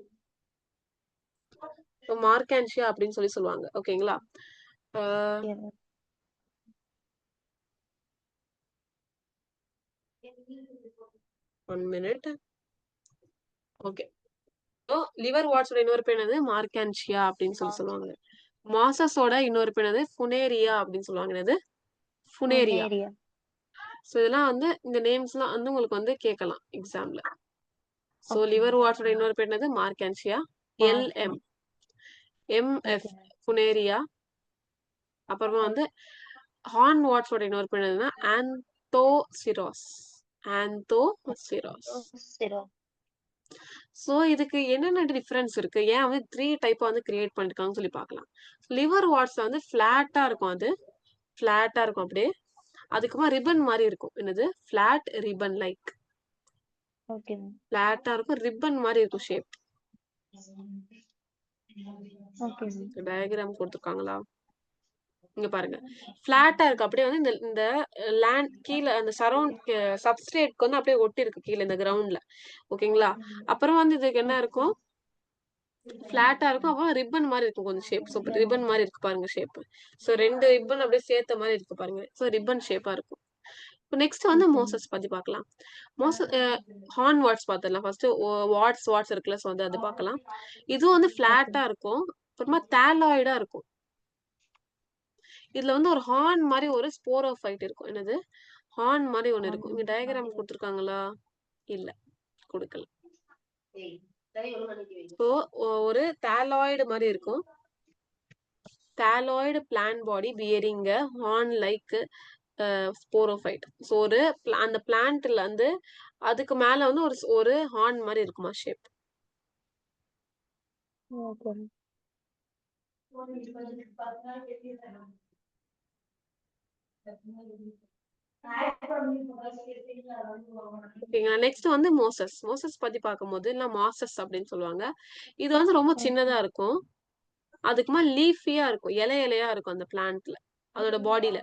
மார்கான்ஷியா அப்படின்னு சொல்லுவாங்க, ஓகேங்களா. One minute. ஓகே, லிவர் வாட்ஸோட இன்னொரு பேர் என்னது மார்கான்ஷியா அப்படின்னு சொல்லுவாங்க. மாசஸோட இன்னொரு பேர் என்னது ஃபுனேரியா அப்படின்னு சொல்லுவாங்க. என்னது ஃபுனேரியா. ஸோ இதெல்லாம் வந்து இந்த நேம்ஸ்லாம் வந்து உங்களுக்கு வந்து கேட்கலாம் எக்ஸாம்ல. ஸோ லிவர் வாட்ஸோட இன்னொரு பேர் என்னது மார்கான்ஷியா. LM MF ஃபுனேரியா. அப்புறமா வந்து ஹார்ன் வாட்ஸோட இன்னொரு பேர் என்னதுன்னா ஆந்தோசிராஸ். ஸோ இதுக்கு என்னென்ன டிஃபரன்ஸ் இருக்கு, ஏன் வந்து 3 டைப்பா வந்து கிரியேட் பண்ணிருக்காங்கன்னு சொல்லி பார்க்கலாம். லிவர் வாட்ஸ் வந்து ஃபிளாட்டா இருக்கும், அது ஃபிளாட்டா இருக்கும் அப்படியே. அதுக்கப்புறமா ரிப்பன் மாதிரி இருக்கும். என்னது, ஃபிளாட் ரிப்பன் லைக். ஓகே, ஃபிளாட்டா இருக்கும், ரிப்பன் மாதிரி இருக்கும் ஷேப். ஓகே, டயகிராம் கொடுத்துருக்காங்களா, இங்க பாருங்க. ஃபிளாட்டா இருக்கு அப்படியே வந்து இந்த லேண்ட் கீழே அந்த சரௌண்ட் சப்ஸ்ட்ரேட்க்கு வந்து அப்படியே ஒட்டி இருக்கு கீழே இந்த கிரவுண்ட்ல, ஓகேங்களா. அப்புறம் வந்து இதுக்கு என்ன இருக்கும், ஃபிளாட்டா இருக்கும், அப்புறம் ரிப்பன் மாதிரி இருக்கும் கொஞ்சம் ஷேப். ஸோ ரிப்பன் மாதிரி இருக்கு பாருங்க ஷேப். ஸோ 2 ரிப்பன் அப்படியே சேர்த்த மாதிரி இருக்கு பாருங்க. ஸோ ரிப்பன் ஷேப்பா இருக்கும். நெக்ஸ்ட் வந்து மோசஸ் பத்தி பார்க்கலாம். ஹார்ன் வாட்ஸ் பார்த்துடலாம் ஃபர்ஸ்ட். வாட்ஸ் இருக்குல்ல, ஸோ வந்து அது பார்க்கலாம். இதுவும் வந்து ஃபிளாட்டா இருக்கும், அப்புறமா தாலாய்டா இருக்கும். இதுல வந்து ஒரு ஹார்ன் மாதிரி ஒரு ஸ்போரோஃபைட் இருக்கும். என்னது, ஹார்ன் மாதிரி ஒண்ணு இருக்கும். இங்க டயகிராம் கொடுத்துருக்காங்களா, இல்ல கொடுக்கல. ஸோ ஒரு தாலாய்டு மாதிரி இருக்கும். Thalloid plant body bearing horn like sporophyte. So ஒரு அந்த பிளான்ட்ல வந்து அதுக்கு மேல வந்து ஒரு ஹார்ன் மாதிரி இருக்குமா ஷேப். ஓகேங்களா. நெக்ஸ்ட் வந்து மோசஸ் பத்தி பார்க்கும்போது இல்ல மாசஸ் அப்படின்னு சொல்லுவாங்க. இது வந்து ரொம்ப சின்னதா இருக்கும், அதுக்குமா லீஃபியா இருக்கும், இலையா இருக்கும் அந்த பிளான்ட்ல, அதோட பாடியில.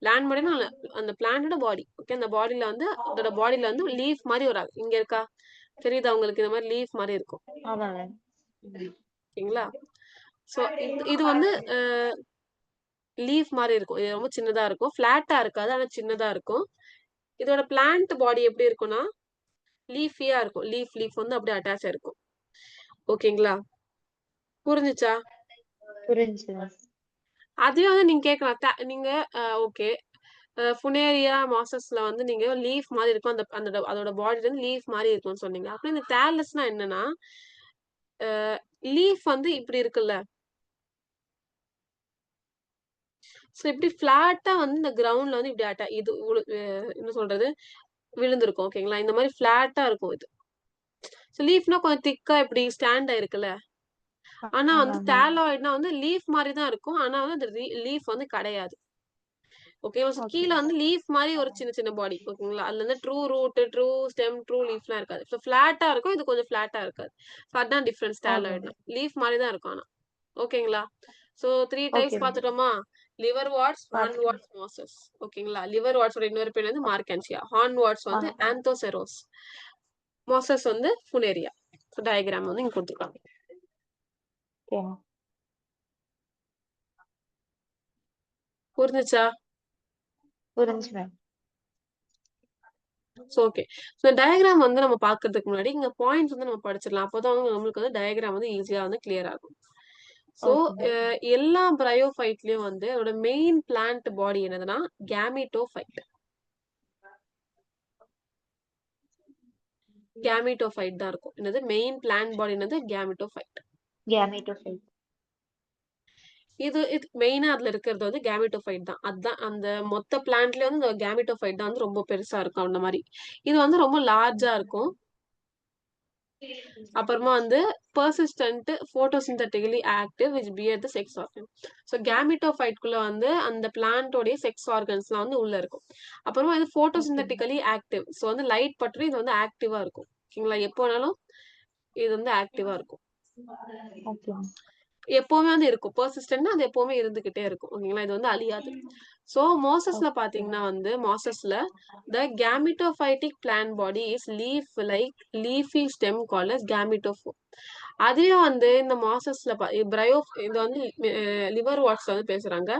பிளான்ட் பாடினா அந்த பிளான்டோட பாடி, ஓகே. அந்த பாடியில வந்து அதோட பாடியில வந்து லீஃப் மாதிரி ஒரு இங்க இருக்கா, தெரியுதா உங்களுக்கு, இந்த மாதிரி லீஃப் மாதிரி இருக்கும், ஓகேங்களா. ஸோ இது வந்து லீஃப் மாதிரி இருக்கும். இது ரொம்ப சின்னதா இருக்கும், ஃபிளாட்டா இருக்காது, ஆனா சின்னதா இருக்கும். இதோட பிளான்ட் பாடி எப்படி இருக்கும்னா லீஃபியா இருக்கும், லீஃப் வந்து அப்படியே அட்டாச் ஆயிருக்கும், ஓகேங்களா. புரிஞ்சுச்சா? புரிஞ்சு. அதுவே வந்து நீங்க கேட்கலாம், நீங்க ஓகே ஃபுனேரியா மாசஸ்ல வந்து நீங்க லீஃப் மாதிரி இருக்கும், அந்த அதோட பாடில இருந்து லீஃப் மாதிரி இருக்கும்னு சொன்னீங்க. அப்புறம் இந்த தாலஸ்னா என்னன்னா, லீஃப் வந்து இப்படி இருக்குல்ல, ஸோ இப்படி ஃபிளாட்டா வந்து இந்த கிரவுண்ட்ல வந்து இப்படி இது என்ன சொல்றது விழுந்திருக்கும், ஓகேங்களா. இந்த மாதிரி ஃபிளாட்டா இருக்கும் இது. ஸோ லீஃப்னா கொஞ்சம் திக்கா இப்படி ஸ்டாண்ட் ஆயிருக்குல்ல. ஆனா வந்து தாலாய்ட்னா வந்து லீஃப் மாதிரி தான் இருக்கும், ஆனா வந்து அந்த லீஃப் வந்து கிடையாது, ஓகே. கீழே வந்து லீஃப் மாதிரி ஒரு சின்ன பாடி, ஓகேங்களா. அதுல இருந்து true root, true stem, true லீஃப்லாம் இருக்காது. ஸோ ஃபிளாட்டா இருக்கும், இது கொஞ்சம் ஃபிளாட்டா இருக்காது. ஸோ அதான் டிஃபரன்ஸ் தாலாய்ட்னா. லீஃப் மாதிரி தான் இருக்கும் ஆனா, ஓகேங்களா. ஸோ 3 டைப்ஸ் பார்த்துட்டோமா, liverworts, hornworts, mosses, ஓகேங்களா. லிவர் வாட்ஸோட இன்னொரு பேர் வந்து மார்கான்ஷியா, ஹார்ன் வாட்ஸ் வந்து ஆந்தோசெரோஸ், மோசஸ் வந்து ஃபுனேரியா. ஸோ டயகிராம் வந்து இங்க கொடுத்துருக்காங்க. புரிஞ்சுச்சா? புரிஞ்சு மேம். ஓகே. ஸோ டயகிராம் வந்து நம்ம பார்க்கறதுக்கு முன்னாடி இங்க பாயிண்ட்ஸ் வந்து நம்ம படிச்சிடலாம். அப்பதான் வந்து நம்மளுக்கு வந்து டயகிராம் வந்து ஈஸியா வந்து கிளியர் ஆகும். So okay ma'am. எல்லா பிரையோஃபைட்லயும் வந்து அதோட மெயின் பிளான்ட் பாடி என்னதுன்னா கேமிட்டோஃபைட். கேமிட்டோஃபைட் தான் இருக்கும். என்னது மெயின் பிளான்ட் பாடி என்னது கேமிட்டோஃபைட். கேமெட்டோஃபைட். இது மெயினா அதுல இருக்கிறது வந்து கேமிட்டோஃபைட் தான். அதுதான் அந்த மொத்த பிளான்ட்ல வந்து இந்த கேமிட்டோஃபைட் தான் வந்து ரொம்ப பெருசா இருக்கும் அந்த மாதிரி. இது வந்து ரொம்ப லார்ஜா இருக்கும். அப்புறமா வந்து persistent photosynthetically active which bear the sex organ. So கேமிட்டோஃபைட்குள்ள வந்து அந்த பிளான்ட்டோடைய செக்ஸ் ஆர்கன்ஸ்லாம் வந்து உள்ள இருக்கும். அப்புறமா இது ஓகே. photosynthetically active. ஸோ வந்து லைட் பட்டு இது வந்து ஆக்டிவா இருக்கும். ஓகேங்களா? எப்போ வேணாலும் இது வந்து ஆக்டிவா இருக்கும். ஓகே. எப்பவுமே வந்து இருக்கும். பெர்சிஸ்டன்ட்னா அது எப்பவுமே இருந்துகிட்டே இருக்கும். ஓகேங்களா? இது வந்து அழியாது. ஸோ மோசஸ்ல ஓகே. பாத்தீங்கன்னா வந்து மோசஸ்ல the gametophytic plant body is leaf-like leafy stem called as gametophyte. அதுவே வந்து இந்த மாசஸ்ல இது வந்து லிவர் வாட்ஸ்ல வந்து பேசுறாங்க.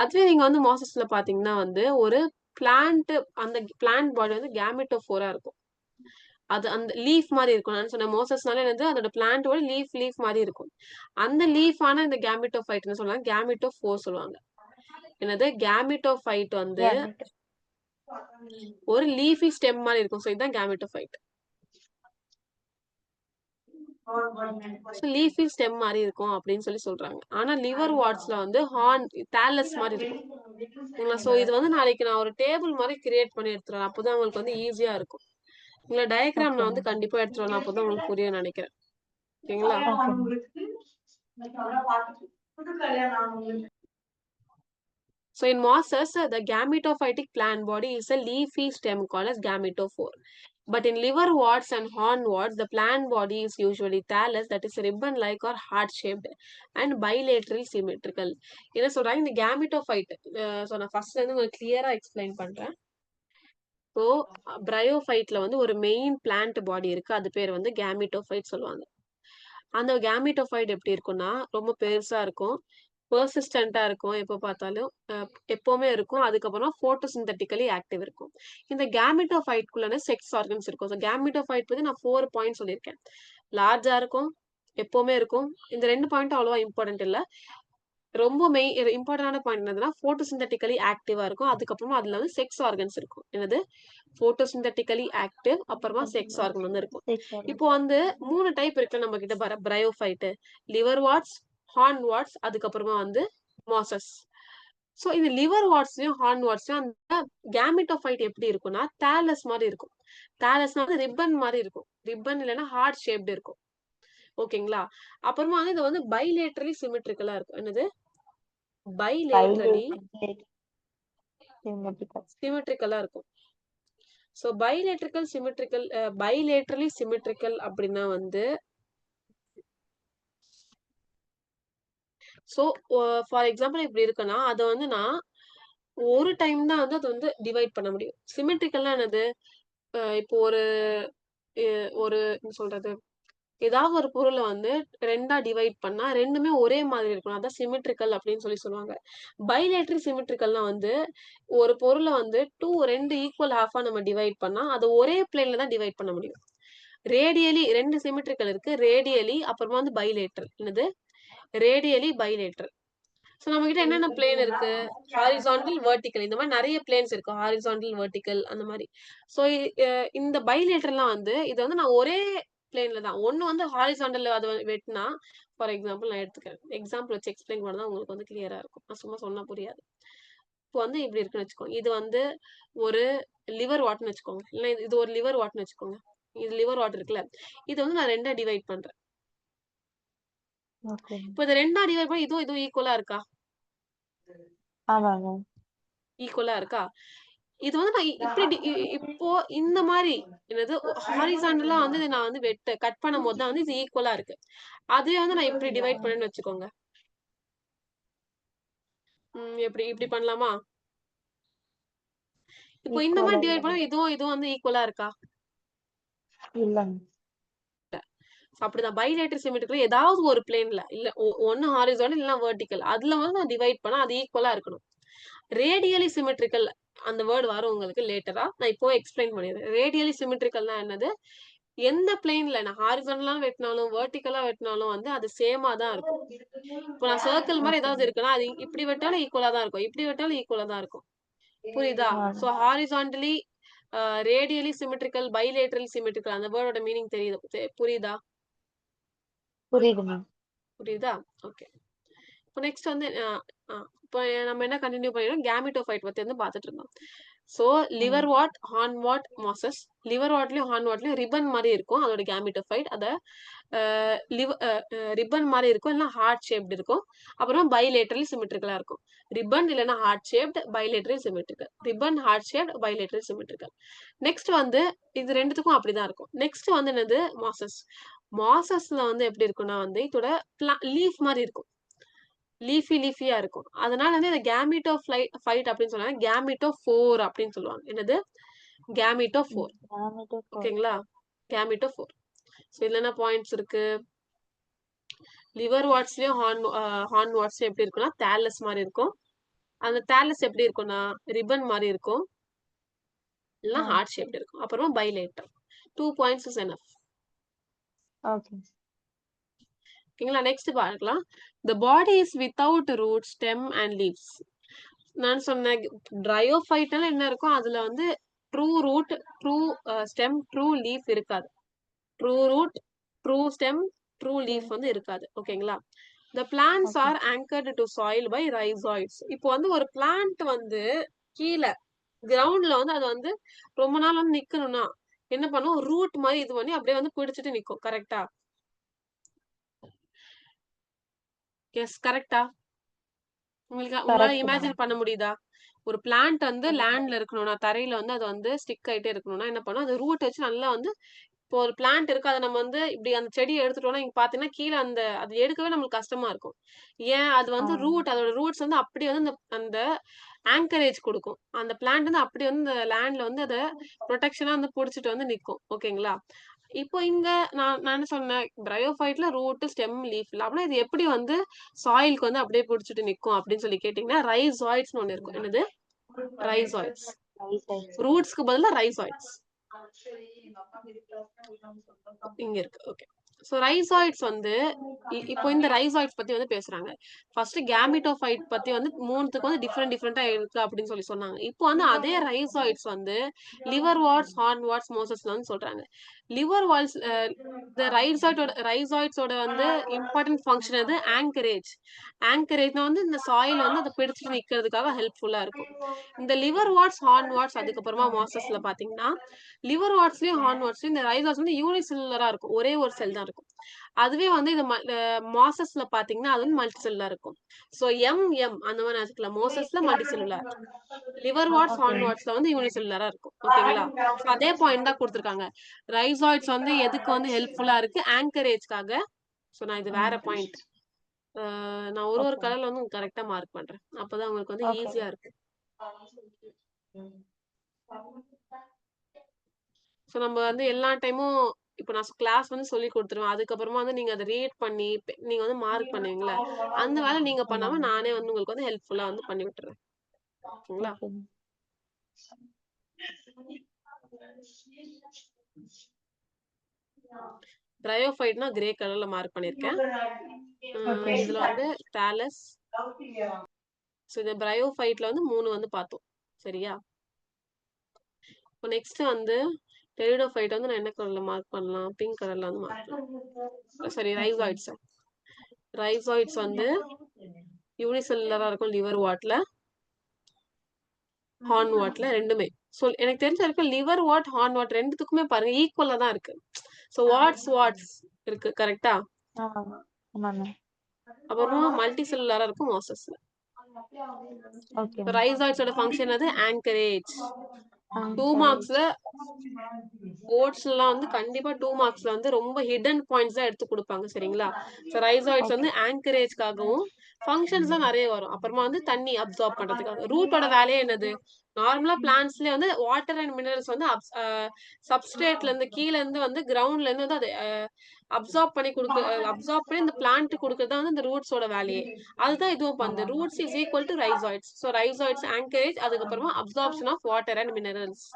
அதுவே நீங்க வந்து மாசஸ்ல பாத்தீங்கன்னா வந்து ஒரு பிளான்ட் அந்த பிளான்ட் பாடி வந்து கேமெட்டோஃபோரா இருக்கும். அது அந்த லீஃப் மாதிரி இருக்கும். நான் சொன்ன மோசஸ்னால என்னது அதோட பிளான்ட்டோட லீஃப் மாதிரி இருக்கும். அந்த லீஃபான இந்த கேமெட்டோஃபைட்ன்னு சொல்லுவாங்க. கேமெட்டோஃபோர் சொல்லுவாங்க. என்னது கேமெட்டோஃபைட் வந்து கேமெட்டோ. ஒரு லீஃபி ஸ்டெம் மாதிரி இருக்கும். ஸோ இதுதான் கேமெட்டோஃபைட். ஸோ லீஃபி ஸ்டெம் மாதிரி இருக்கும் அப்படின்னு சொல்றாங்க. ஆனா லிவர் வாட்ஸ்ல வந்து ஹார்ன் தாலஸ் மாதிரி இருக்கும். ஸோ இது வந்து நாளைக்கு நான் ஒரு டேபிள் மாதிரி கிரியேட் பண்ணி எடுத்துருவேன். அப்போதான் உங்களுக்கு வந்து ஈஸியா இருக்கும். உங்களை டயக்ராம் ஓகே நான் வந்து மேம். கண்டிப்பா எடுத்துட்டு வரணும். அப்போதான் உங்களுக்கு புரியும் நினைக்கிறேன். ஓகேங்களா? Okay ma'am. So in mosses, the gametophytic plant body is a leafy stem called as gametophore. But in liverworts and hornworts, the plant body is usually thallus, that is ribbon-like or heart-shaped and bilaterally symmetrical. என்ன சொல்றாங்க இந்த gametophyte. So நான் ஃபர்ஸ்ட்ல இருந்து உங்களுக்கு கிளியரா explain பண்றேன். So பிரையோஃபைட்ல வந்து ஒரு மெயின் பிளான்ட் பாடி இருக்கு. அது பேர் வந்து கேமிட்டோஃபைட் சொல்லுவாங்க. அந்த கேமிட்டோஃபைட் எப்படி இருக்கும்னா ரொம்ப பெருசா இருக்கும். பெர்சிஸ்டன்ட்டா இருக்கும். எப்ப பார்த்தாலும் எப்பவுமே இருக்கும். அதுக்கப்புறம் photosynthetically ஆக்டிவ் இருக்கும். இந்த கேமிட்டோஃபைட்குள்ளான செக்ஸ் ஆர்கன்ஸ் இருக்கும். ஸோ கேமிட்டோஃபைட் பத்தி நான் 4 பாயிண்ட் சொல்லியிருக்கேன். லார்ஜா இருக்கும். எப்பவுமே இருக்கும். இந்த 2 பாயிண்ட் அவ்வளவா இம்பார்ட்டன்ட் இல்ல. ரொம்ப இம்பார்ட்டன்டான பாயிண்ட் என்னதுன்னா photosynthetically ஆக்டிவா இருக்கும். அதுக்கப்புறமா அதுல வந்து செக்ஸ் ஆர்கன்ஸ் இருக்கும். என்னது photosynthetically ஆக்டிவ் அப்புறமா செக்ஸ் ஆர்கன் வந்து இருக்கும். இப்போ வந்து 3 டைப் இருக்குல்ல நம்ம கிட்ட bryophyte, liverworts, hornworts, அதுக்கப்புறமா வந்து மாசஸ். சோ இந்த லிவர் வாட்ஸ்லயும் ஹார்ன் வாட்ஸ்லயும் அந்த கேமிட்டோஃபைட் எப்படி இருக்கும்னா தாலஸ் மாதிரி இருக்கும். தாலஸ்னா வந்து ரிப்பன் மாதிரி இருக்கும். ரிப்பன் இல்லைன்னா ஹார்ட் ஷேப்டு இருக்கும். ஓகேங்களா? அப்புறமா வந்து இது வந்து பைலேட்டரலி சிமெட்ரிக்கலா இருக்கும். என்னது பைலேட்டரலி சிமெட்ரிக்கலா இருக்கும். சோ பைலேட்டரலி சிமெட்ரிக்கல் அப்படின்னா வந்து சோ ஃபார் எக்ஸாம்பிள் இப்படி இருக்குன்னா அத வந்து நான் ஒரு டைம் தான் வந்து அது வந்து டிவைட் பண்ண முடியும். சிமெட்ரிக்கல்னா என்னது? இப்போ ஒரு ஒரு என்ன சொல்றது? ஏதாவது ஒரு பொருள வந்து 2ஆ டிவைட் பண்ணா 2மே ஒரே மாதிரி இருக்கணும். அதான் சிமெட்ரிக்கல் அப்படின்னு சொல்லுவாங்க. பைலேட்டரல் சிமெட்ரிக்கல்னா வந்து ஒரு பொருள வந்து 2 ஈக்குவல் ஹாஃபா நம்ம டிவைட் பண்ணா அது ஒரே பிளேன்ல தான் டிவைட் பண்ண முடியும். ரேடியலி 2 சிமெட்ரிக்கல் இருக்கு. ரேடியலி அப்புறமா வந்து பைலேட்டரல். என்னது? Radially bilateral. சோ நம்ம கிட்ட என்னென்ன பிளேன் இருக்கு? ஹாரிசான்டல், வெர்டிகல் இந்த மாதிரி நிறைய பிளேன்ஸ் இருக்கு. ஹாரிசான்டல், வெர்டிகல் அந்த மாதிரி. சோ இந்த பைலேட்டரல்லாம் வந்து இது வந்து நான் ஒரே பிளேன்ல தான். ஒண்ணு வந்து ஹாரிசான்டல்ல அது வெட்டினா ஃபார் எக்ஸாம்பிள் நான் எடுத்துக்கிறேன். எக்ஸாம்பிள் வச்சு எக்ஸ்பிளைன் பண்ணா உங்களுக்கு வந்து கிளியரா இருக்கும். நான் சும்மா சொன்னா புரியாது. இப்போ வந்து இப்படி இருக்குன்னு வச்சுக்கோங்க. இது வந்து ஒரு லிவர் வாட்னு வச்சுக்கோங்க. இல்ல இது ஒரு லிவர் வாட்னு வச்சுக்கோங்க. இது லிவர் வாட் இருக்குல்ல. இது வந்து நான் 2ஆ டிவைட் பண்றேன். இப்போ இது 2ஆ டிவைட் பண்ணா இதுவும் ஈக்குவலா இருக்கா? ஆமாங்க. ஈக்குவலா இருக்கா? இது வந்து நான் இப்படி இப்போ இந்த மாதிரி என்னது ஹாரிசான்டலா வந்து இதை நான் வந்து கட் பண்ணும்போது தான் வந்து இது ஈக்குவலா இருக்கு. அதுவே வந்து நான் இப்படி டிவைட் பண்ணேன்னு வச்சுக்கோங்க. எப்படி இப்படி பண்ணலாமா? இப்போ இந்த மாதிரி டிவைட் பண்ணா இதுவும் வந்து ஈக்குவலா இருக்கா? இல்லங்க. அப்படிதான் பைலேட்டரல் சிமெட்ரிக்கல் ஏதாவது ஒரு பிளேன்ல இல்ல ஒன்னு ஹாரிசான்டல் இல்ல வெர்டிகல் அதுல வந்து நான் டிவைட் பண்ணா அது ஈக்குவலா இருக்கணும். ரேடியலி சிமெட்ரிக்கல் அந்த வேர்ட் வரும் உங்களுக்கு லேட்டரா. நான் இப்போ எக்ஸ்பிளைன் பண்ணிடுறேன். ரேடியலி சிமெட்ரிக்கல்னா என்னது? எந்த பிளேன்ல நான் ஹாரிசான்டலா வெட்டினாலும், வெர்டிகலா வெட்டினாலும் வந்து அது சேமா தான் இருக்கும். இப்போ நான் சர்க்கிள் மாரி ஓகே ஏதாவது இருக்குன்னா, அது இப்படி வெட்டாலும் ஈக்குவலா தான் இருக்கும். இப்படி வெட்டாலும் ஈக்குவலா தான் இருக்கும். புரியுதா? Ma'am. So horizontally radially symmetrical, bilateral symmetrical அந்த வேர்டோட மீனிங் தெரியுது புரியுதா? புரியுது மேம். புரியுதா? ஓகே. இப்போ நெக்ஸ்ட் வந்து இப்போ நம்ம என்ன கண்டினியூ பண்ணிடுறோம்? கேமிட்டோஃபைட் பத்தி வந்து பார்த்துட்டு இருந்தோம். So liverwort, hornwort, mosses. லிவர் வாட்லயும் ஹார்ன் வாட்லயும் ரிப்பன் மாதிரி இருக்கும் அதோட கேமிட்டோஃபைட். அத ரிப்பன் மாதிரி இருக்கும், இல்லைன்னா ஹார்ட் ஷேப்டு இருக்கும். அப்புறம் பைலேட்டரல் சிமெட்ரிக்கலா இருக்கும். ரிப்பன் இல்லைன்னா heart shaped, bilateral symmetrical. Ribbon, heart shaped, bilateral symmetrical. Next வந்து இது ரெண்டுத்துக்கும் அப்படிதான் இருக்கும். நெக்ஸ்ட் வந்து என்னது? மாசஸ். மாசஸ்ல வந்து எப்படி இருக்கும்னா வந்து இதோட லீஃப் மாதிரி இருக்கும். லீஃபியா இருக்கும். அதனால வந்து இத ஃபைட் அப்படின்னு சொல்லுவாங்க. கேமிட்டோஃபோர் அப்படின்னு சொல்லுவாங்க. என்னது? கேமிட்டோஃபோர். ஓகேங்களா? கேமிட்டோஃபோர். ஸோ இதுல என்ன பாயிண்ட்ஸ் இருக்கு? லிவர் வாட்ஸ்லயும் ஹார்ன் வாட்ஸ்லயும் எப்படி இருக்கும்னா தாலஸ் மாதிரி இருக்கும். அந்த தாலஸ் எப்படி இருக்கும்னா ரிப்பன் மாதிரி இருக்கும், இல்லைன்னா ஹார்ட் ஷேப்டு இருக்கும். அப்புறமா பைலேட்டர். 2 பாயிண்ட்ஸ் இஸ் எனஃப். ஓகே. ஓகேங்களா? நெக்ஸ்ட் பார்க்கலாம். The body is without root, stem and leaves. நான் சொன்னேன் ட்ரையோஃபைட்னால என்ன இருக்கும்? அதுல வந்து true root, true stem, true leaf இருக்காது. True root, true stem, true leaf வந்து இருக்காது. ஓகேங்களா? The plants Okay. are anchored to soil by rhizoids. இப்போ வந்து ஒரு பிளான்ட் வந்து கீழ கிரவுண்ட்ல வந்து அது வந்து ரொம்ப நாள் வந்து நிக்கணும்னா என்ன பண்ணும்? ரூட் மாதிரி இது பண்ணி அப்படியே வந்து பிடிச்சிட்டு நிக்கும். கரெக்ட்டா? எஸ், கரெக்ட்டா? உங்களால கரெக்ட் மேம். இமேஜின் பண்ண முடியுதா? ஒரு பிளான்ட் வந்து லேண்ட்ல இருக்கணும்னா, தரையில வந்து அது வந்து ஸ்டிக் ஆயிட்டே இருக்கணும்னா என்ன பண்ணும்? அது ரூட் வச்சு நல்லா வந்து இப்போ ஒரு பிளான்ட் இருக்கு. அத நம்ம வந்து இப்படி அந்த செடிய எடுத்துட்டோம்னா, இங்க பார்த்தீங்கன்னா, கீழ அந்த அது எடுக்கவே நம்மளுக்கு கஷ்டமா இருக்கும். ஏன்? அது வந்து அதோட ரூட்ஸ் வந்து அப்படியே வந்து அந்த அந்த ஆங்கரேஜ் குடுக்கும். அந்த பிளான்ட் வந்து அப்படியே வந்து இந்த லேண்ட்ல வந்து அத புரொடெக்ஷனா வந்து புடிச்சிட்டு வந்து நிக்கும். ஓகேங்களா? இப்போ இங்க நான் என்ன சொன்னேன்? பிரையோஃபைட்ல ரூட், ஸ்டெம், லீஃப் இல்ல. அப்படின்னா இது எப்படி வந்து சாயில்க்கு வந்து அப்படியே புடிச்சிட்டு நிக்கும் அப்படின்னு சொல்லி கேட்டீங்கன்னா, ரைசோயிட்ஸ்ன்னு ஒண்ணு இருக்கும். என்னது? ரைசோயிட்ஸ். ரூட்ஸ்க்கு பதிலா ரைசோயிட்ஸ். இங்க இருக்கு. ஓகே. சோ ரைசோயிட்ஸ் வந்து இப்போ இந்த ரைசோயிட்ஸ் பத்தி வந்து பேசுறாங்க. ஃபர்ஸ்ட் கேமிட்டோஃபைட் பத்தி வந்து 3த்துக்கு வந்து டிஃபரெண்டா இருக்கு அப்படின்னு சொல்லி சொன்னாங்க. இப்போ வந்து அதே ரைசோயிட்ஸ் வந்து லிவர் வாட்ஸ், ஹார்ன் வாட்ஸ், மோசஸ்ல வந்து சொல்றாங்க. லிவர் வாட்ஸ் இந்த ரைசோயிட்ஸோட வந்து இம்பார்ட்டன்ட் ஃபங்ஷன் அது ஆங்கரேஜ். ஆங்கரேஜ்னா வந்து இந்த சாயில் வந்து அத பிடிச்சிட்டு நிக்கிறதுக்காக ஹெல்ப்ஃபுல்லா இருக்கும். இந்த லிவர் வாட்ஸ், ஹார்ன் வாட்ஸ் அதுக்கப்புறமா மோசஸ்ல பாத்தீங்கன்னா, லிவர் வாட்ஸ்லயும், ஹார்ன் வாட்ஸ்லயும் இந்த ரைசோஸ் வந்து யூனிசெல்லுலரா இருக்கும். ஒரே ஒரு செல் தான் இருக்கும். அதுவே வந்து இந்த மாசஸ்ல பாத்தீங்கன்னா, அது வந்து மல்டி செல்லுலரா இருக்கும். சோ அந்த மாரி வச்சுக்கலாம். மோசஸ்ல மல்டி செல்லுலார். லிவர் வாட்ஸ், ஹார்ன் வாட்ஸ்ல வந்து யூனிசெல்லுலரா இருக்கும். ஓகேங்களா? சோ அதே பாயிண்ட் தான் குடுத்திருக்காங்க. ரைசோயிட்ஸ் வந்து எதுக்கு வந்து ஹெல்ப்ஃபுல்லா இருக்கு? ஆங்கரேஜ்க்காக. சோ நான் இது வேற பாயிண்ட். நான் ஒரு ஓகே. கலர்ல வந்து கரெக்ட்டா மார்க் பண்றேன். அப்பதான் உங்களுக்கு வந்து ஓகே. ஈஸியா இருக்கும். சோ நம்ம வந்து எல்லா டைமும் இப்ப நான் கிளாஸ் வந்து சொல்லிக் குடுத்துருவேன். அதுக்கப்புறமா வந்து நீங்க அத ரீட் பண்ணி நீங்க வந்து மார்க் பண்ணுவீங்கல்ல, அந்த வேலை நீங்க பண்ணாம ஆமாங்க. நானே வந்து உங்களுக்கு வந்து ஹெல்ப்ஃபுல்லா வந்து பண்ணி விட்டுர்றேன். ஓகேங்களா? ஓகே. பிரையோஃபைட்னா கிரே கலர்ல மார்க் பண்ணியிருக்கேன். ஓகே. இதுல வந்து தாலஸ். சோ இந்த பிரையோஃபைட்ல வந்து 3 வந்து பார்த்தோம். சரியா? இப்போ நெக்ஸ்ட் வந்து டெரிடோஃபைட் வந்து நான் என்ன கலர்ல மார்க் பண்ணலாம்? பிங்க் கலர்ல வந்து மார்க் பண்ணலாம். சாரி, ரைசோயிட்ஸ். ரைசோயிட்ஸ் வந்து யூனிசெல்லுலரா இருக்கும் லிவர் வாட்ல, ஹார்ன் வாட்ல ரெண்டுமே. சோ எனக்கு தெரிஞ்ச வரைக்கும் லிவர் வாட், ஹார்ன் வாட் 2த்துக்குமே பாருங்க ஈக்குவலா தான் இருக்கு. சோ வாட்ஸ் இருக்கு. கரெக்ட்டா? ஆமாங்க. அப்புறமா மல்டி செல்லுலரா இருக்கும் மோசஸ்ல. ஓகே. ரைசோயிட்ஸோட ஃபங்ஷன் அது ஆங்கரேஜ். 2 சரி. மார்க்ஸ்ல போர்ட்ஸ்லாம் வந்து கண்டிப்பா 2 மார்க்ஸ்ல வந்து ரொம்ப ஹிடன் பாயிண்ட்ஸ் தான் எடுத்து குடுப்பாங்க. சரிங்களா? So rhizoids okay. வந்து ஆங்கரேஜ்க்காகவும், ஃபங்க்ஷன்ஸ் தான் நிறைய வரும். அப்புறமா வந்து தண்ணி அப்சார்ப் பண்றதுக்காக. ரூட்டோட வேலையே என்னது? நார்மலா பிளான்ட்ஸ்லயே வந்து வாட்டர் அண்ட் மினரல்ஸ் வந்து சப்ஸ்ட்ரேட்ல இருந்து கீழ இருந்து வந்து கிரவுண்ட்ல இருந்து வந்து அது அப்சார்ப் பண்ணி இந்த பிளான்ட் குடுக்கறது தான் வந்து இந்த ரூட்ஸோட வேலையே. அதுதான் இதுவும் பண்ணுது. Roots is equal to rhizoids. So rhizoids anchorage, அதுக்கப்புறமா absorption of water and minerals.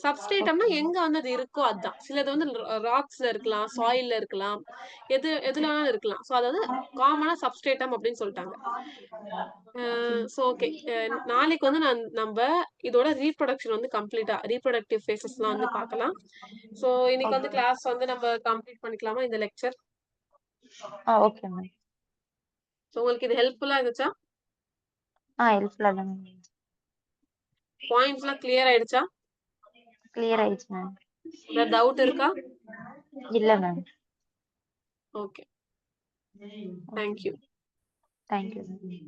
சப்ஸ்ட்ரேட்டம்னா ஓகே எங்க வந்து அது இருக்கோ அதான். சிலது வந்து ராக்ஸ்ல இருக்கலாம், சாயில்ல இருக்கலாம், எதுல வேணாலும் இருக்கலாம். ஸோ அது வந்து காமனா சப்ஸ்ட்ரேட்டம் அப்படின்னு சொல்லிட்டாங்க. So okay. நாளைக்கு வந்து நம்ப இதோட ரீப்ரொடக்ஷன் வந்து கம்ப்ளீட்டா ரீப்ரொடக்டிவ் ஃபேஸஸ்லாம் வந்து பார்க்கலாம். ஸோ இன்னைக்கு வந்து ஓகே கிளாஸ் வந்து நம்ம கம்ப்ளீட் பண்ணிக்கலாமா இந்த லெக்சர்? Okay ma'am. ஸோ உங்களுக்கு இது ஹெல்ப்ஃபுல்லா இருந்துச்சா? ஹெல்ப்ஃபுல்லா தான் மேம். பாயிண்ட்ஸ்லாம் கிளியர் ஆயிடுச்சா? கிளியர் ஆயிடுச்சு மேம். ஏதாவது டவுட் இருக்கா? இல்ல ma'am. Okay. Thank you. Thank you ma'am.